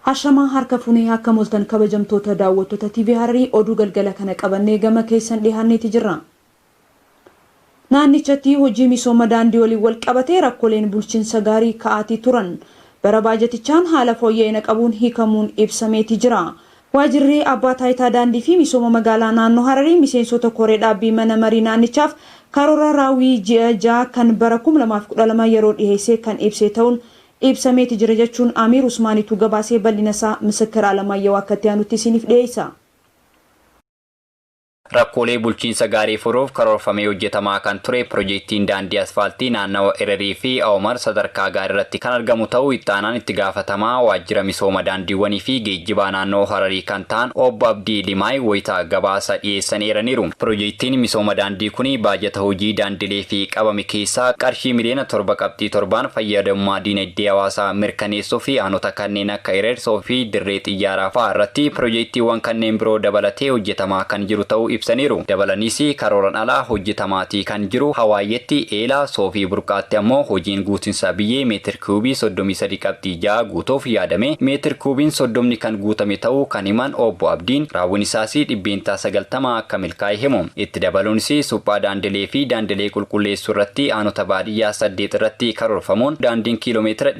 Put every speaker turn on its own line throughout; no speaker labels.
Hashama harka funee akka mul'atan kabajamtoota daawwattoota TV Hararii oduu galgala kana qabannee gama keessan dhiyaanneeti jirra. Naannichatti hojii misooma daandii waliin wal qabatee rakkooleen bulchiinsa gaarii ka'aatii turan. Bara baajatichaan haala fooyya'ina qabuun hiikamuun ibsameeti jira. Waajirri abbaa taayitaa daandii fi misooma magaalaa naannoo Hararii miseensota koree dhaabbii mana marii naannichaaf karoora raawwii ji'a 6 kan bara 2012 yeroo dhiheessee kan ibsee ta'uun ibsameeti jira jechuun Amiir Usmaanitu gabaasee bal'inasaa Misakir Alamaayyaw akkatti aanutti isiniif dhiyeessa.
Rakkoolee bulchiinsa gaarii furuuf karoorfamee hojjetamaa kan ture piroojeektiin daandii asfaaltii naannawaa Ererii fi Awmar sadarkaa gaarii irratti kan argamu ta'uu ittaanaan itti gaafatamaa waajjira misooma daandiiwwanii fi geejjibaa naannoo Hararii kan ta'an Obbo Abdii Limaay wayitaa gabaasa dhiyeessaniiraniiru. Piroojeektiin misooma daandii kuni baajata hojii daandilee fi qabame keessaa qarshii miliyoona 7.7 fayyadamummaa diinagdee hawaasaa mirkaneessuu fi aanota kanneen akka Erersoo fi Dirree Xiyyaaraa fa'aa irratti piroojeektiiwwan kanneen biroo dabalatee hojjetamaa kan jiru ta'uu ibsaniiru. Dabalaniis karooran alaa hojjetamaatii kan jiru Hawaayyetti Eelaa Soofii Burqaatti ammoo hojiin guutinsa biyyee meetir kuubii 33.6 guutuuf yaadame meetir kuubiin 30 kan guutame ta'uu kan himan Obbo Abdiin raawwiin isaas 90% akka milkaa'e himu. Itti dabaluunis suphaa daandilee fi daandilee qulqulleessuu irratti aanota baadiyyaa 8 irratti karoorfamuun daandiin kiiloomeetira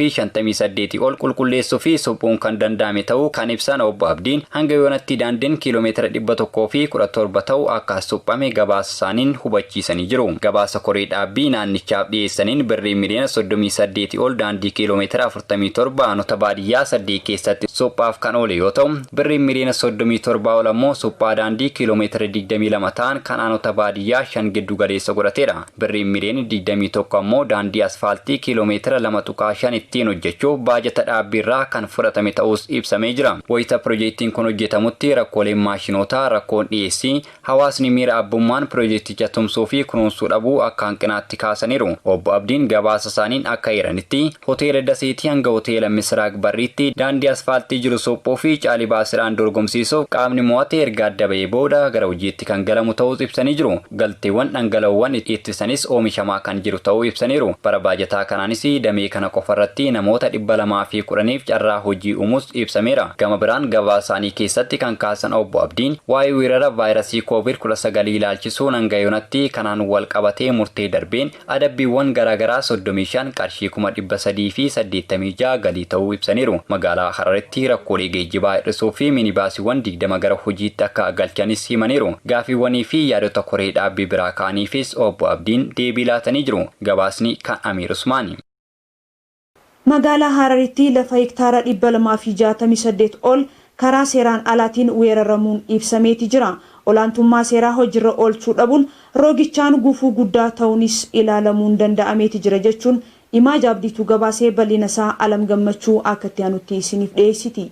158 ol qulqulleessuu fi suphuun kan danda'ame ta'uu kan ibsan Obbo Abdiin hanga yoonatti daandiin kiiloomeetira 100 fi 17 ta'uu akka suphame gabaasa isaaniin hubachiisanii jiru. Gabaasa koree dhaabbii naannichaaf dhiyeessaniin birrii miliyoona 38 ol daandii kiiloomeetira 47 aanota baadiyyaa 8 keessatti suphaaf kan oole yoo ta'u birrii miliyoona 37 ol ammoo suphaa daandii kiiloomeetira 22 ta'an kan aanota baadiyyaa 5 giddu galeessa godhateera. Birrii miliyoona 21 ammoo daandii asfaaltii kiiloomeetira 2.5 ittiin hojjechuuf baajata dhaabbiirraa kan fudhatame ta'uus ibsamee jira. Wayita piroojeektiin kun hojjetamutti rakkooleen maashinoota rakkoon dhiyeessii hawaasni miira abbummaan piroojeekticha tumsuu fi kunuunsuu dhabuu akka hanqinaatti kaasaniiru. Obbo Abdiin gabaasa isaaniin akka eeranitti hoteela Daseetii hanga hoteela Misraaq Barriitti daandii asfaaltii jiru suphuu fi caalii baasiraan dorgomsiisuuf qaamni mo'ate erga adda ba'ee booda gara hojiitti kan galamu ta'uu ibsanii jiru. Galteewwan dhangala'oowwan ittisanis oomishamaa kan jiru ta'uu ibsaniiru. Bara baajataa kanaanis damee kana qofarratti namoota 210 carraa hojii uumuus ibsameera. Gama biraan gabaasa isaanii keessatti kan kaasan Obbo Abdiin waa'ee weerara vaayirasii COVID-19 ilaalchisuun hanga yoonatti kanaan wal qabatee murtee darbeen adabbiiwwan garaagaraa 35 qarshii 386 galii ta'uu ibsaniiru. Magaalaa Hararitti rakkoolee geejjibaa hir'isuu fi minibaasiiwwan 20 gara hojiitti akka galchanis himaniiru. Gaafiiwwanii fi yaadota koree dhaabbii biraa kaaniifis Obbo Abdiin deebii laatanii jiru. Gabaasni kan Amiir Usmaani.
Magaalaa Hararitti lafa hektaara 268 ol karaa seeraan alaatiin weeraramuun ibsameeti jira. Olaantummaa seeraa hojiirra oolchuu dhabuun roogichaan gufuu guddaa ta'uunis ilaalamuun danda'ameeti jira jechuun Imaaj Abdiitu gabaasee bal'inasaa Alam Gammachuu akkatti aanutti isiniif dhiyeessiti.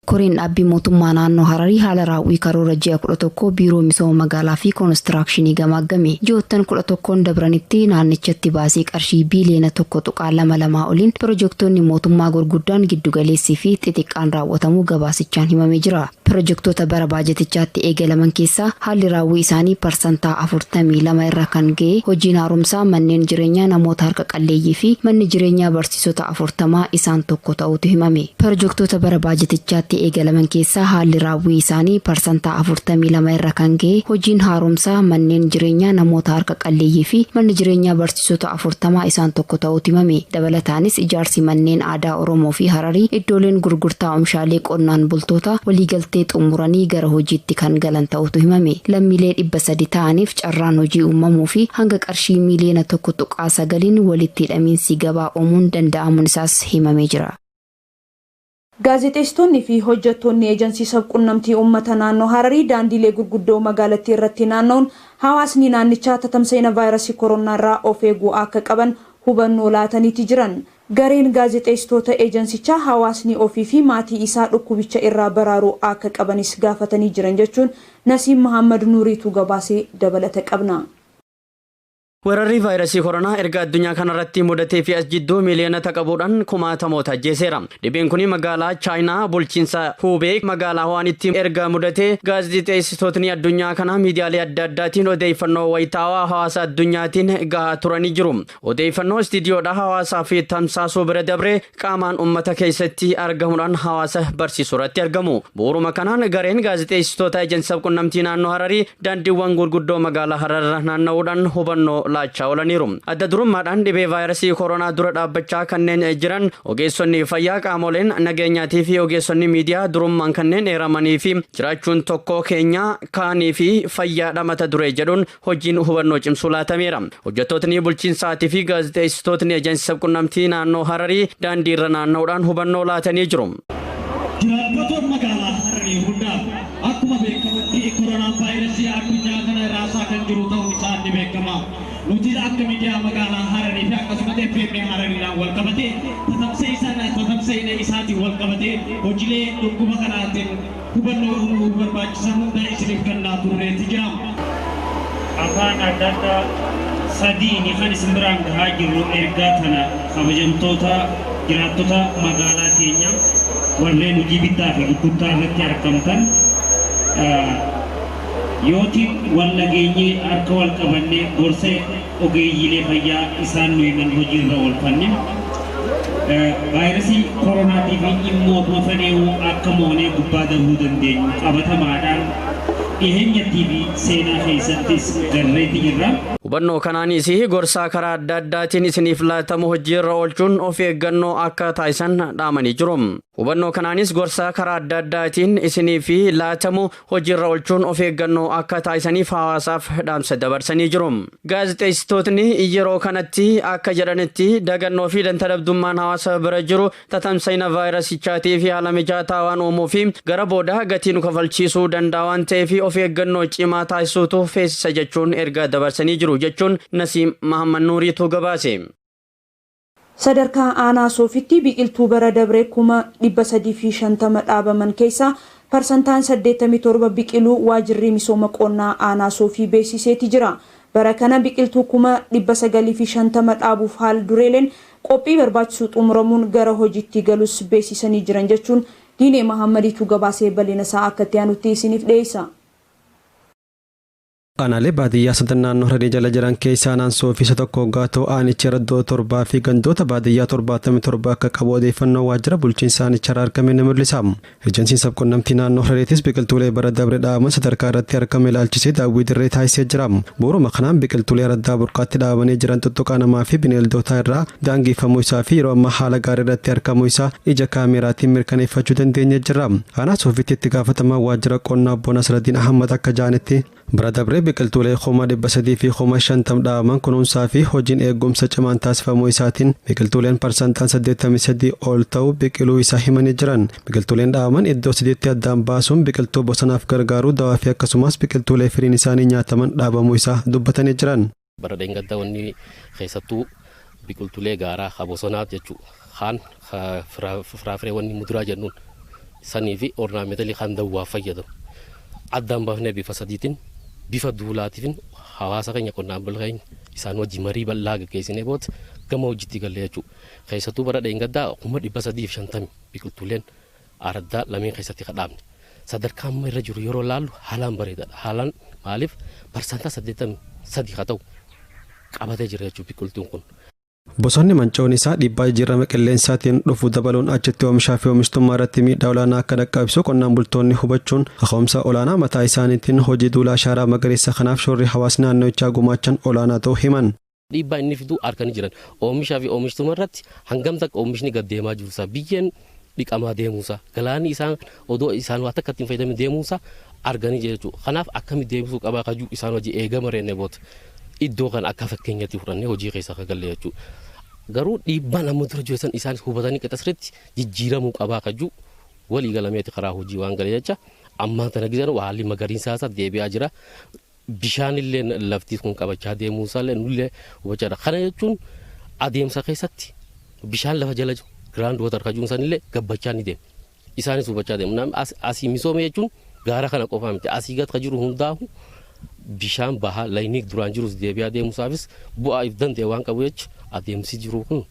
Koreen dhaabbii mootummaa naannoo Hararii haala raawwii karoora ji'a 11 biiroo misooma magaalaa fi koonistirakshinii gamaggame. Ji'oottan 11 dabranitti naannichatti baasii qarshii biiliyoona 1.22 oliin piroojektonni mootummaa gurguddaan giddugaleessii fi xixiqqaan raawwatamuu gabaasichaan himamee jira. Piroojektota bara baajetichaatti eegalaman keessaa haalli raawwii isaanii parsantaa 42 irra kan ga'e hojiin haaromsaa manneen jireenyaa namoota harka qalleeyyii fi manni jireenyaa barsiisota 40 isaan tokko ta'utu himame. Piroojektota bara baajetichaatti eegalaman keessaa haalli raawwii isaanii parsantaa 42 irra kan ga'e hojiin haaromsaa manneen jireenyaa namoota harka qalleeyyii fi manni jireenyaa barsiisota 40 isaan tokko ta'utu himame. Dabalataanis ijaarsi manneen aadaa Oromoo fi Hararii iddooleen gurgurtaa oomishaalee qonnaan bultoota waliigaltee xumuranii gara hojiitti kan galan ta'utu himame. Lammiilee 300 ta'aniif carraan hojii uumamuu fi hanga qarshii miliyoona 1.9 walitti hidhamiinsi gabaa uumuun danda'amuun isaas himamee jira.
Gaazexeessitoonni fi hojjettoonni eejansii sabquunnamtii uummata naannoo Hararii daandiilee gurguddoo magaalattii irratti naanna'uun hawaasni naannichaa tatamsa'ina vaayirasii koronaa irraa of eeguu akka qaban hubannoo laataniiti jiran. Gareen gaazexeessitoota eejansichaa hawaasni ofii fi maatii isaa dhukkubicha irraa baraaruu akka qabanis gaafatanii jiran jechuun Nasiim Muhammad Nuuriitu gabaasee dabalata qabna.
Weerarri vaayirasii koronaa erga addunyaa kanarratti mudatee fi as jidduu miliyoona qabuudhaan kumaatamoota ajjeeseera. Dhibeen kun magaalaa Chaayinaa bulchiinsa Hubei magaalaa Wuhanitti erga mudatee gaazexeessitootni addunyaa kana miidiyaalee adda addaatiin odeeffannoo wayitaawaa hawaasa addunyaatiin gahaa turanii jiru. Odeeffannoo istiidiyoodhaa hawaasaa fi tamsaasuu bira dabree qaamaan uummata keessatti argamuudhaan hawaasa barsiisuu irratti argamu. Bu'uuruma kanaan gareen gaazexeessitoota ejensii quunnamtii naannoo Hararii daandiiwwan gurguddoo magaalaa Harar naanna'uudhaan hubannoo laachaa oolaniiru. Adda durummaadhaan dhibee vaayirasii koronaa dura dhaabbachaa kanneen jiran ogeessonni fayyaa qaamoleen nageenyaatii fi ogeessonni miidiyaa durummaan kanneen eeramanii fi jiraachuun tokko keenya kaanii fi fayyaadha mata duree jedhuun hojiin hubannoo cimsuu laatameera. Hojjettootni bulchiinsaatii fi gaazexeessitootni ejensii quunnamtii naannoo Hararii daandii irra naanna'uudhaan hubannoo laatanii jiru.
Jiraattota magaalaa Hararii hundaaf akkuma beekamutti koronaa vaayirasii addunyaa kana raasaa kan jiru ta'uu isaa ni beekama. Nuti akka miidiyaa magaalaa Hararii fi akkasumas FM Harariidhaan wal qabatee tatamsa'ina isaatiin wal qabatee hojiilee dhukkuba kanaatiin hubannoo uumuu barbaachisan hunda isiniif kennaa turreetti jira. Afaan adda addaa sadiin kan isin biraan gahaa jirru ergaa tana kabajamtoota jiraattota magaalaa keenya warreen hojii bittaa fi gurgurtaa irratti argamtan yooti wal nageenyee harka wal qabannee gorsa ogeeyyiilee fayyaa isaan nuyi man hojiirra oolfanne vaayirasii koronaatii fi dhimmootuma fedheewuu akka moonee gubbaa darbuu dandeenyu qabatamaadhaan dhiheenyattii fi seenaa keessattis garreetti jirra.
Hubannoo kanaanis gorsaa karaa adda addaatiin isiniif laatamu hojiirra oolchuun of eeggannoo akka taasisan dhaamanii jiru. Hubannoo kanaanis gorsaa karaa adda addaatiin isiniif laatamu hojiirra oolchuun of eeggannoo akka taasisaniif hawaasaaf dhaamsa dabarsanii jiru. Gaazexeessitootni yeroo kanatti akka jedhanitti dagannoo fi dantadabdummaan hawaasa bira jiru tatamsa'ina vaayirasichaatii fi haala mijataa waan uumuu fi gara booda gatii nu kafalchiisuu danda'a waan ta'eef of eeggannoo cimaa taasisuutu feesisa jechuun ergaa dabarsanii jiru jechuun Nasiim Mahammad Nuuriitu gabaase.
Sadarkaa aanaa Soofitti biqiltuu bara dabree 350 dhaabaman keessaa parsantaan 87 biqiluu waajirri misooma qonnaa aanaa Soofii beeksiseeti jira. Bara kana biqiltuu 950 dhaabuuf haal dureeleen qophii barbaachisu xumuramuun gara hojiitti galus beeksisanii jiran jechuun Diinee Mahammadiitu gabaasee bal'ina isaa akka itti aanutti isiniif dhiyeessa.
Aanaalee baadiyyaa sadan naannoo Hararii jala jiran keessaa aanaan Soofii tokko gaatoo aanicha raddoo 7 fi gandoota baadiyyaa 77 akka qabu odeeffannoo waajjira bulchiinsa aanichaa argame ni mul'isa. Ejeensiin sabquunnamtii naannoo Harariitis biqiltuulee bara dabre dhaabaman sadarkaa irratti argame ilaalchisee daawwii dirree taasisee jira. Bu'uuruma kanaan biqiltuulee raddaa burqaatti dhaabamanii jiran tuttuqaa namaa fi bineeldota irraa daangeffamuu isaa fi yeroo ammaa haala gaarii irratti argamuu isaa ija kaameraatiin mirkaneeffachuu dandeenye jira. Aanaa Soofiitti itti gaafatamaa waajjira qonnaa obbo Nasraddiin Ahmad akka jedhanitti bara dabre biqiltuulee 300 fi 50 dhaabaman kunuunsaa fi hojiin eegumsa cimaan taasifamuu isaatiin biqiltuuleen parsantaan 83 ol ta'uu biqiluu isaa himanii jiran. Biqiltuuleen dhaabaman iddoo 3tti addaan baasuun biqiltuu bosonaaf gargaaru dawaa fi akkasumas biqiltuulee firiin isaanii nyaataman dhaabamuu isaa dubbatanii jiran.
Bara deengaddaa wanni keessattuu biqiltuulee gaaraa bosonaaf jechuu kaan firaafiree wanni muduraa jennuun sanii fi ornaameetalii kan dawwaa fayyadamu. Addaan baafnee bifa sadiitiin bifa duulaatiin hawaasa keenya qonnaan bultoota isaan wajjin marii bal'aa gaggeessinee booda gama hojiitti galle jechuudha. Keessattuu bara deengaddaa 350 biqiltuuleen araddaa lameen keessatti kadhaabne. Sadarkaa amma irra jiru yeroo laallu haalaan bareedaadha. Haalaan maaliif parsantaa 83 haa ta'u qabatee jira jechuudha biqiltuun kun.
Bosonni mancaa'uun isaa dhiibbaa jijjiirama qilleensaatiin dhufu dabaluun achitti oomishaa fi oomishtummaa irratti miidhaa olaanaa akka dhaqqabsiisu qonnaan bultoonni hubachuun kaka'umsa olaanaa mataa isaaniitiin hojii duulaa shaaraa magariisa kanaaf shoorri hawaasni naannochaa gumaachan olaanaa ta'uu himan.
Dhiibbaa inni fiduu harkanii jiran oomishaa fi oomishtummaa irratti hangam takka oomishni gad deemaa jiruusaa biyyeen dhiqamaa deemuusaa galaanni isaan odoo isaan waan akka ittiin fayyadaman deemuusaa arganii jechuudha. Kanaaf akkamitti deebisuu qabaa kajuu isaan hojii eegama reenne booda iddoo kan akka fakkeenyatti fudhannee hojii keessa akka galle jechuudha. Garuu dhiibbaan amma dura jiran isaan hubatanii qixasirratti jijjiiramuu qabaa kajuu walii galameeti karaa hojii waan galee jecha ammaa tana gisan haalli magariisaa isaa deebi'aa jira. Bishaan illee lafti kun qabachaa deemuusaa illee nullee hubachaadha. Kana jechuun adeemsa keessatti bishaan lafa jala jiru giraand wootar kajuun sanillee gabbachaa ni deema. Isaanis hubachaa deemu. Asii misoome jechuun gaara kana qofaa miti. Asii gad ka jiru hundaa'u bishaan bahaa layiniik duraan jirus deebi'aa deemuusaafis bu'aa if danda'e waan qabu jecha adeemsi jiru kun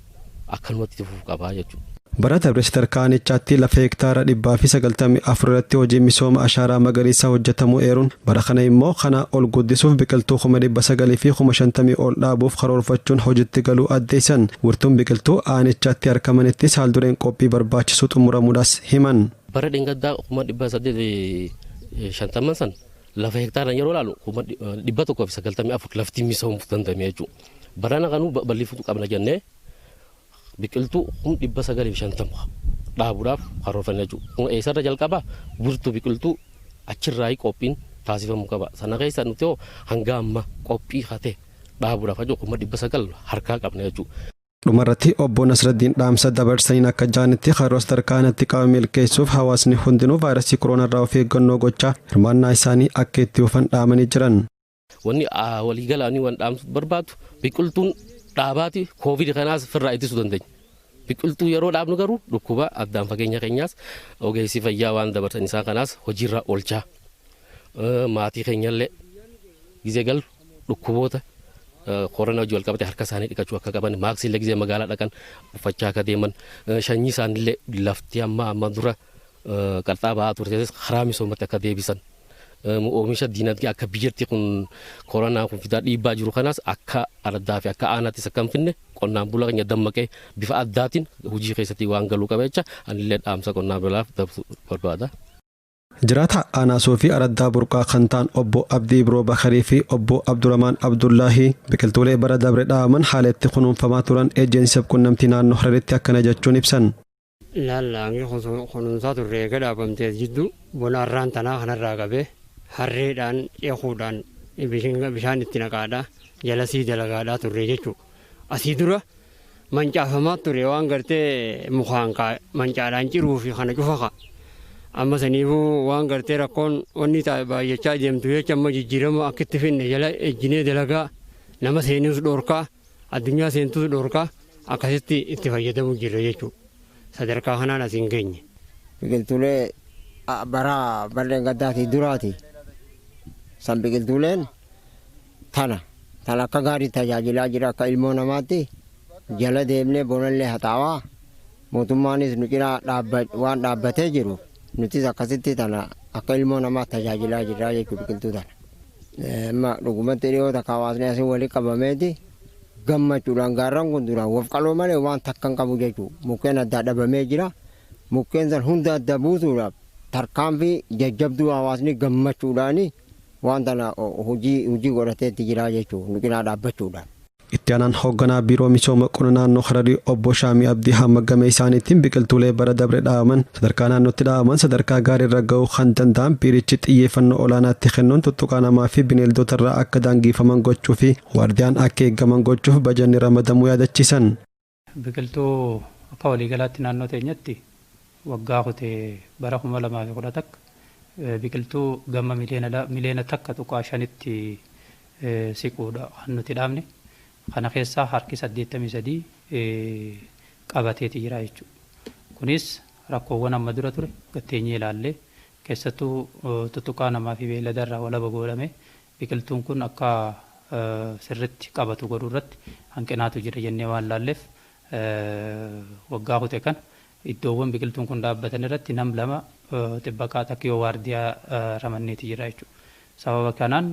akkanumatti fufuu qabaa jechuudha.
Bara dabre sadarkaa aanichaatti lafa hektaara 194 irratti hojii misooma ashaaraa magariisaa hojjetamuu eeruun bara kana immoo kana ol guddisuuf biqiltuu 900 fi 50 ol dhaabuuf karoorfachuun hojiitti galuu addeessan. Wirtuun biqiltuu aanichaatti argamanittis haaldureen qophii barbaachisu xumuramuudhaas himan.
Bara dheenggaddaa 850 san lafa hektaaran yeroo laalu 194 lafti misoomuuf danda'ame jechuudha. Barana kanuu bal'ifuu qabna jennee biqiltuu 950 dhaabuudhaaf karoorfanne jechuudha. Kun eessarra jalqaba wirtuu biqiltuu achirraa qophiin taasifamuu qaba. Sana keessa nuti hanga amma qophii hate dhaabuudhaaf jechuudha 900 harkaa qabna jechuudha.
Dhumarratti obbo Nasraddiin dhaamsa dabarsaniin akka jaanitti karoora sadarkaanatti qabame milkeessuuf hawaasni hundinuu vaayirasii koronaa irraa of eeggannoo gochaa hirmaannaa isaanii akka itti fufan dhaamanii jiran.
Wanni waliigalaanii waan dhaamsu barbaadu biqiltuun dhaabaati koovid kanaas firraa ittisuu dandeenya. Biqiltuu yeroo dhaabnu garuu dhukkuba addaan fageenya keenyaas ogeessi fayyaa waan dabarsan isaa kanaas hojiirra oolchaa maatii keenyallee gizee galu dhukkuboota koronaa hojii wal qabate harka isaanii dhiqachuu akka qaban maaksii illee gizee magaalaa dhaqan uffachaa akka deeman sanyii isaaniillee lafti amma dura qalxaa ba'aa turte karaa misoomatti akka deebisan. Oomisha diinagdee akka biyyatti kun koronaa kun fidaa dhiibbaa jiru kanaas akka addaa fi akka aanaattis akka hin finne qonnaan bulaa keenya dammaqee bifa addaatiin hojii keessatti waan galuu qaba jecha anillee dhaamsa qonnaan bulaaf dabarsu barbaada.
Jiraata aanaa Soofii Araddaa Burqaa kan ta'an obbo Abdii Biroo Bakarii fi obbo Abdurrahmaan Abdullaahi biqiltuulee bara dabre dhaabaman haala itti kunuunfamaa turan ejjeensa qunnamtii naannoo Hararitti akkana jechuun ibsan.
Laallaangi kunuunsaa turre eega dhaabamtee jiddu bonaarraan tanaa kanarraa qabee harreedhaan ceekuudhaan bishaan itti naqaadhaa jalasii dalagaadhaa turre jechuudha. Asii dura mancaafamaa ture waan gartee mukaan mancaadhaan ciruu fi kana cufaqa. Amma saniifuu waan gartee rakkoon wanni baay'achaa deemtu jecha amma jijjiirama akka itti finne jala ejjinee dalagaa nama seenus dhoorkaa addunyaa seentus dhoorkaa akkasitti itti fayyadamuu jirra jechuudha. Sadarkaa kanaan asiin geenye.
Biqiltuulee bara bal'een gaddaatii duraati. San biqiltuuleen tana akka gaarii tajaajilaa jira akka ilmoo namaatti jala deemnee bonallee haxaawaa mootummaanis nu cinaa waan dhaabbatee jiru nutis akkasitti tana akka ilmoo namaa tajaajilaa jira jechuudha biqiltuu tana. Amma dhugumatti dhiyoota hawaasni asii walii qabameeti gammachuudhaan gaarran kun duraan waf qaloo malee waan takka hin qabu jechuudha. Mukkeen addaa dhabamee jira. Mukkeen san hunda adda buusuudhaaf tarkaanfii jajjabduu hawaasni gammachuudhaani waan tana hojii godhateetti jira jechuudha nu cinaa dhaabbachuudhaan.
Itti aanaan hoogganaa biiroo misooma qonna naannoo Hararii obbo Shaamii Abdii hammagamee isaaniitiin biqiltuulee bara dabre dhaabaman sadarkaa naannootti dhaabaman sadarkaa gaarii irra ga'uu kan danda'an biirichi xiyyeeffannoo olaanaatti kennuun tuttuqaa namaa fi bineeldota irraa akka daangifaman gochuu fi waardiyaan akka eeggaman gochuuf bajanni ramadamuu yaadachiisan.
Biqiltuu akka waliigalaatti naannoo teenyatti waggaa kutee bara 2010 biqiltuu gamma miliyoona takka tuqaa shanitti siquudha kan nuti dhaabne. Kana keessaa harki 83 qabateeti jira jechuudha. Kunis rakkoowwan amma dura ture gatteenyee ilaallee keessattuu tuttuqaa namaa fi beeylada irraa walaba godhame biqiltuun kun akka sirritti qabatu godhuu irratti hanqinaatu jira jennee waan laalleef waggaa kute kan iddoowwan biqiltuun kun dhaabbatan irratti nam lama xibbaqaa takka yoo waardiyaa ramanneeti jira jechuudha. Sababa kanaan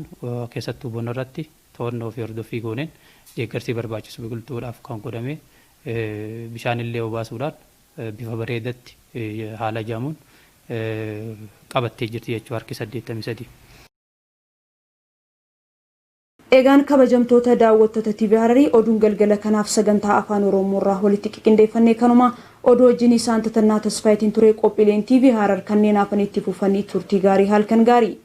keessattuu bona irratti to'annoo fi hordoffii gooneen deeggarsi barbaachisu biqiltuudhaaf kan godhame bishaanillee obaasuudhaan bifa bareedatti haala jaamuun qabattee jirti jechuu harki 83.
Eegaan kabajamtoota daawwattoota TV Hararii oduun galgala kanaaf sagantaa afaan Oromoo irraa walitti qindeeffannee kanuma oduu wajjin isaan tatannaa tasfaayitiin ture qophiileen TV Harar kanneen hafanitti fufanii turtii gaarii halkan gaarii.